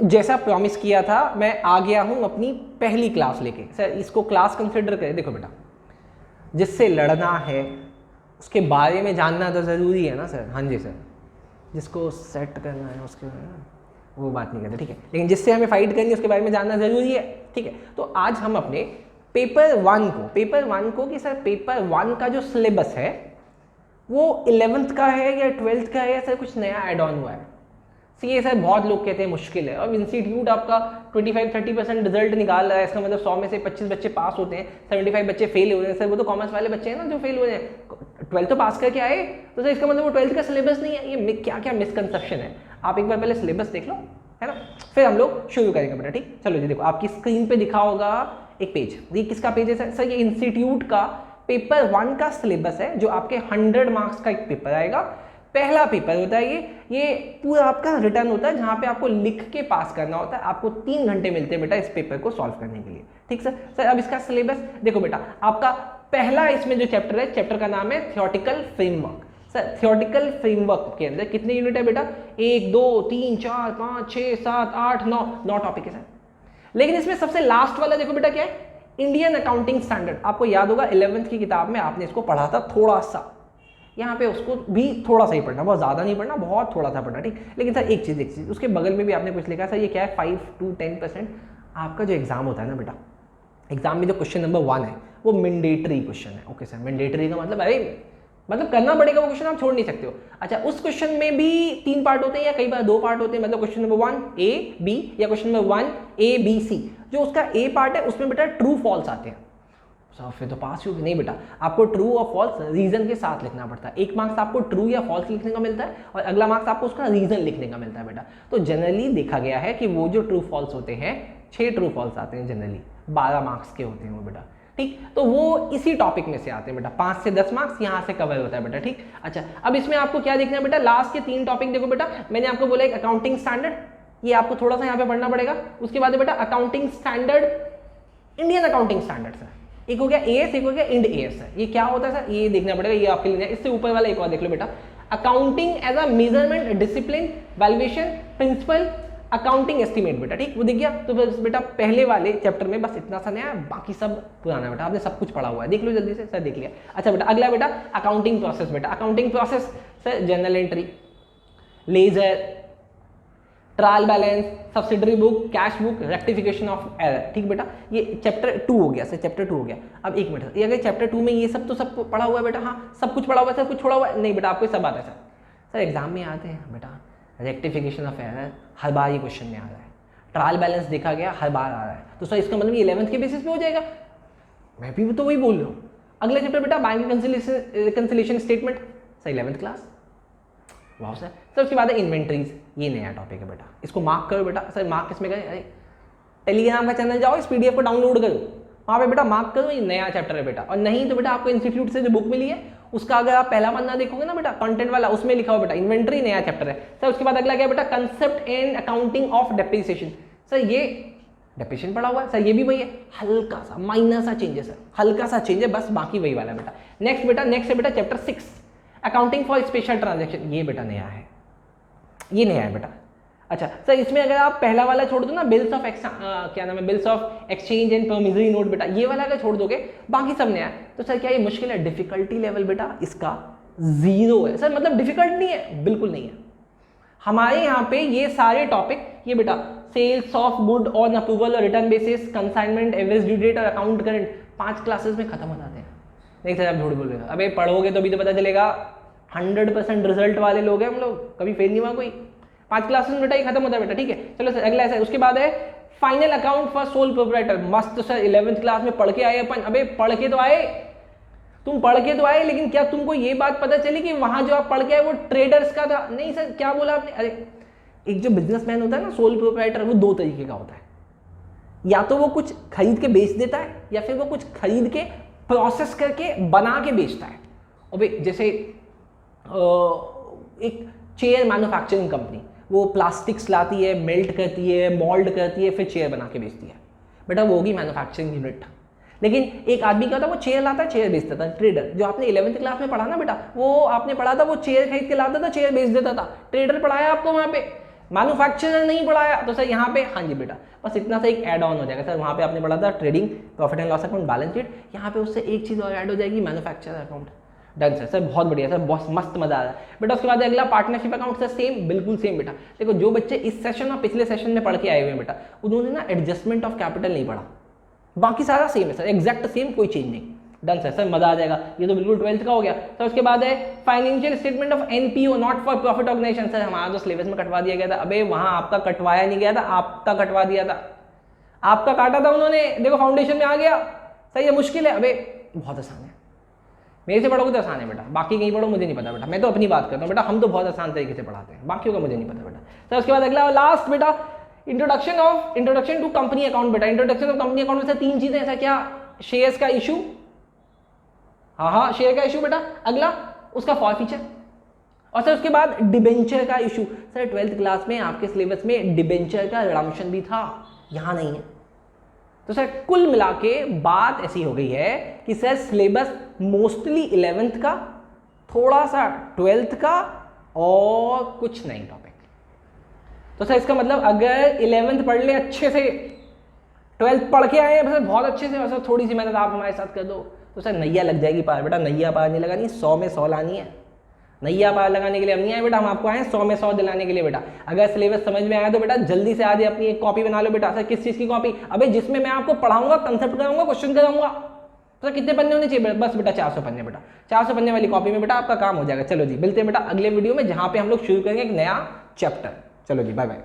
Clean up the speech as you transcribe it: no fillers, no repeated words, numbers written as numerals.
जैसा प्रॉमिस किया था मैं आ गया हूं अपनी पहली क्लास लेके। सर इसको क्लास कंसिडर करें। देखो बेटा, जिससे लड़ना है उसके बारे में जानना तो ज़रूरी है ना सर। हाँ जी सर, जिसको सेट करना है उसके वो बात नहीं करते, ठीक है, लेकिन जिससे हमें फाइट करनी है उसके बारे में जानना ज़रूरी है, ठीक है। तो आज हम अपने पेपर वन को कि सर पेपर वन का जो सिलेबस है वो 11th का है या 12th का है या सर कुछ नया एड ऑन हुआ है। ये सर बहुत लोग कहते हैं मुश्किल है, और इंस्टीट्यूट आपका 25-30% रिजल्ट निकाल रहा है, इसका मतलब 100 में से 25 बच्चे पास होते हैं, 75 बच्चे फेल हो रहे हैं। सर वो तो कॉमर्स वाले बच्चे हैं ना जो फेल हो रहे हैं, 12th तो पास करके आए, तो सर इसका मतलब वो 12th का सिलेबस नहीं है। ये क्या क्या मिसकंसेप्शन है, आप एक बार पहले सिलेबस देख लो, है ना, फिर हम लोग शुरू करेंगे बेटा, ठीक। चलो जी, देखो आपकी स्क्रीन पे दिखा होगा एक पेज, ये किसका पेज है सर? ये इंस्टीट्यूट का पेपर 1 का सिलेबस है, जो आपके 100 मार्क्स का एक पेपर आएगा। पहला पेपर होता है ये पूरा आपका रिटर्न होता है, जहां पे आपको लिख के पास करना होता है। आपको 3 घंटे मिलते हैं बेटा इस पेपर को सॉल्व करने के लिए, ठीक सर। सर अब इसका सिलेबस देखो बेटा, आपका पहला इसमें जो चैप्टर है, चैप्टर का नाम है theoretical framework. Sir theoretical framework के अंदर कितने यूनिट है बेटा? 1 2 3 4 5 6 7 8 9 टॉपिक है सर। लेकिन इसमें सबसे लास्ट वाला देखो बेटा क्या है, इंडियन अकाउंटिंग स्टैंडर्ड। आपको याद होगा 11th की किताब में आपने इसको पढ़ा था थोड़ा सा, यहाँ पे उसको भी थोड़ा सा ही पढ़ना, बहुत ज़्यादा नहीं पढ़ना, बहुत थोड़ा सा पढ़ना, ठीक। लेकिन सर एक चीज़ उसके बगल में भी आपने कुछ लिखा सर, ये क्या है, 5 to 10% आपका जो एग्जाम होता है ना बेटा, एग्जाम में जो क्वेश्चन नंबर 1 है वो मैंडेटरी क्वेश्चन है। ओके सर, मैंडेटरी का मतलब अरे मतलब करना पड़ेगा, वो क्वेश्चन आप छोड़ नहीं सकते हो। अच्छा, उस क्वेश्चन में भी 3 पार्ट होते हैं या कई बार 2 पार्ट होते हैं, मतलब क्वेश्चन नंबर 1 A B या question number 1 A B C। जो उसका A पार्ट है उसमें बेटा ट्रू फॉल्स आते हैं, फिर तो पास ही होगी नहीं बेटा। आपको ट्रू और फॉल्स रीजन के साथ लिखना पड़ता है। 1 मार्क्स आपको ट्रू या फॉल्स लिखने का मिलता है और अगला मार्क्स आपको उसका रीजन लिखने का मिलता है बेटा। तो जनरली देखा गया है कि वो जो ट्रू फॉल्स होते हैं, 6 ट्रू फॉल्स आते हैं जनरली, 12 मार्क्स के होते हैं वो बेटा, ठीक। तो वो इसी टॉपिक में से आते हैं बेटा, 5 से 10 मार्क्स यहाँ से कवर होता है बेटा, ठीक। अच्छा, अब इसमें आपको क्या देखना है बेटा, लास्ट के 3 टॉपिक देखो बेटा। मैंने आपको बोला एक अकाउंटिंग स्टैंडर्ड, ये आपको थोड़ा सा यहाँ पे पढ़ना पड़ेगा। उसके बाद बेटा accounting standard, Indian accounting standard sir, एक हो गया एएस, एक हो गया इंड एएस है। ये क्या होता है सर, ये देखना पड़ेगा, ये आपके लिए। इससे ऊपर वाला एक और देख लो बेटा, accounting as a measurement, discipline, valuation, principle, accounting estimate बेटा, ठीक। वो दिख गया। तो बस बेटा पहले वाले चैप्टर में बस इतना सा नया, बाकी सब पुराना बेटा, आपने सब कुछ पढ़ा हुआ है, देख लो जल्दी से। सर देख लिया। अच्छा बेटा, अगला बेटा अकाउंटिंग प्रोसेस बेटा। Accounting process sir journal entry, ledger, trial balance, subsidiary book, cash book, rectification of error, ठीक बेटा। ये चैप्टर 2 हो गया सर, चैप्टर 2 हो गया। अब एक मिनट, ये अगर चैप्टर 2 में ये सब तो सब पढ़ा हुआ है बेटा, हाँ सब कुछ पढ़ा हुआ है, सब कुछ छोड़ा हुआ है नहीं बेटा, आपको सब आता है सर एग्जाम में आते हैं बेटा। रेक्टिफिकेशन ऑफ एरर हर बार ये क्वेश्चन में आ रहा है, ट्रायल बैलेंस देखा गया हर बार आ रहा है, तो सर इसका मतलब 11th के बेसिस पे हो जाएगा। मैं भी तो वही बोल रहा हूँ। अगला चैप्टर बेटा bank reconciliation statement, sir 11th class, वाह सर। सर उसके बाद है इन्वेंट्रीज, ये नया टॉपिक है बेटा, इसको मार्क करो बेटा। सर मार्क किसमें करें? अरे टेलीग्राम का चैनल जाओ, इस पीडीएफ को डाउनलोड करो, वहाँ पे बेटा मार्क करो, ये नया चैप्टर है बेटा। और नहीं तो बेटा आपको इंस्टीट्यूट से जो बुक मिली है उसका अगर आप पहला पन्ना देखोगे ना बेटा, कंटेंट वाला, उसमें लिखा हो बेटा इन्वेंट्री नया चैप्टर है सर। उसके बाद अगला क्या बेटा, concept and accounting of depreciation. Sir ये डेप्रिसिएशन पढ़ा हुआ है सर, ये भी वही है, हल्का सा माइनर सा चेंज है सर, हल्का सा चेंज है बस, बाकी वही वाला है बेटा। नेक्स्ट है बेटा chapter 6 accounting for special transaction, ये बेटा नया है, ये नया है बेटा। अच्छा सर, इसमें अगर आप पहला वाला छोड़ दो ना, बिल्स ऑफ क्या नाम है, bills of exchange and promissory note बेटा, ये वाला अगर छोड़ दोगे बाकी सब नया है। तो सर क्या ये मुश्किल है? डिफिकल्टी लेवल बेटा इसका 0 है सर, मतलब डिफिकल्ट नहीं है, बिल्कुल नहीं है। हमारे यहाँ पे ये सारे टॉपिक, ये बेटा sales of good on approval और return basis, consignment, average due date और अकाउंट करंट 5 क्लासेस में खत्म हो जाते हैं। नहीं सर आप झूठ बोल रहे हो, अबे पढ़ोगे तो भी तो पता चलेगा, 100% रिजल्ट वाले लोग हैं हम लोग, कभी फेल नहीं हुआ कोई। 5 क्लासेस में बेटा ये खत्म होता है बेटा, ठीक है। चलो सर अगला है, उसके बाद है final account for sole proprietor. मस्त सर 11th क्लास में पढ़ के आए अपन, अबे पढ़ के तो आए, तुम पढ़ के तो आए, लेकिन क्या तुमको ये बात पता चली कि वहां जो आप पढ़ के आए वो ट्रेडर्स का था? नहीं सर, क्या बोला आपने? अरे एक जो बिजनेसमैन होता है ना, सोल प्रोप्राइटर, वो 2 तरीके का होता है, या तो वो कुछ खरीद के बेच देता है या फिर वो कुछ खरीद के प्रोसेस करके बना के बेचता है। और जैसे एक चेयर मैन्युफैक्चरिंग कंपनी, वो प्लास्टिक्स लाती है, मेल्ट करती है, मोल्ड करती है, फिर चेयर बना के बेचती है बेटा, वो होगी मैन्युफैक्चरिंग यूनिट। लेकिन एक आदमी क्या था, वो चेयर लाता है, चेयर बेचता था, ट्रेडर। जो आपने 11th क्लास में पढ़ा ना बेटा, वो आपने पढ़ा था, वो चेयर खरीद के लाता था, चेयर बेच देता था, ट्रेडर पढ़ाया आपको वहाँ पे। मैन्युफैक्चरर नहीं पढ़ाया तो सर यहाँ पे हाँ जी बेटा बस इतना सा एक ऐड ऑन हो जाएगा सर, वहाँ पे आपने पढ़ा था trading profit and loss account balance sheet, यहाँ पे उससे एक चीज़ और ऐड हो जाएगी manufacturer account. Done sir, sir बहुत बढ़िया सर, बहुत मस्त मजा आ रहा है बेटा। उसके बाद अगला पार्टनरशिप अकाउंट सर, सेम बिल्कुल सेम बेटा। देखो जो बच्चे इस सेशन और पिछले सेशन में पढ़ के आए हुए हैं बेटा, उन्होंने ना एडजस्टमेंट ऑफ कैपिटल नहीं पढ़ा, बाकी सारा सेम है सर, एग्जैक्ट सेम, कोई चेंज नहीं। डन सर, सर मजा आ जाएगा, ये तो बिल्कुल 12th का हो गया सर। उसके बाद है financial statement of NPO not for profit organisation. Sir हमारा तो सिलेबस में कटवा दिया गया था, अबे वहां आपका कटवाया नहीं गया था, आपका कटवा दिया था, आपका काटा था उन्होंने। देखो फाउंडेशन में आ गया सर, ये मुश्किल है, अबे बहुत आसान है, मेरे से पढ़ोगे तो आसान है बेटा, बाकी कहीं पढ़ो मुझे नहीं पता बेटा, मैं तो अपनी बात करता हूँ बेटा, हम तो बहुत आसान तरीके से पढ़ाते हैं, बाकियों का मुझे नहीं पता बेटा। सर उसके बाद अगला लास्ट बेटा इंट्रोडक्शन टू कंपनी अकाउंट बेटा। इंट्रोडक्शन ऑफ कंपनी अकाउंट में से 3 चीजें, ऐसा क्या, शेयर्स का इशू, हाँ शेयर का इशू बेटा, अगला उसका फॉर फीचर, और सर उसके बाद डिबेंचर का इशू। सर 12th क्लास में आपके सिलेबस में डिबेंचर का रिडम्पशन भी था, यहां नहीं है। तो सर कुल मिला के बात ऐसी हो गई है कि सर सिलेबस मोस्टली 11th का, थोड़ा सा 12th का और कुछ नहीं टॉपिक। तो सर इसका मतलब अगर 11th पढ़ ले अच्छे से, 12th पढ़ के आए हैं बहुत अच्छे से, और सर थोड़ी सी मेहनत आप हमारे साथ कर दो तो सर नैया लग जाएगी पार बेटा। नैया पार नहीं लगानी, 100 में 100 लानी है। नैया पार लगाने के लिए हम नहीं आए बेटा, हम आपको आए 100 में 100 दिलाने के लिए बेटा। अगर सिलेबस समझ में आया तो बेटा जल्दी से आज अपनी एक कॉपी बना लो बेटा। सर किस चीज़ की कॉपी, अबे जिसमें मैं आपको पढ़ाऊंगा, कंसेप्ट कराऊंगा, क्वेश्चन कराऊंगा। तो कितने पन्ने होने चाहिए, बस बेटा 400 पन्ने बेटा। 400 पन्ने वाली कॉपी में बेटा आपका काम हो जाएगा। चलो जी मिलते हैं बेटा अगले वीडियो में, जहाँ पे हम लोग शुरू करेंगे एक नया चैप्टर। चलो जी बाय बाय।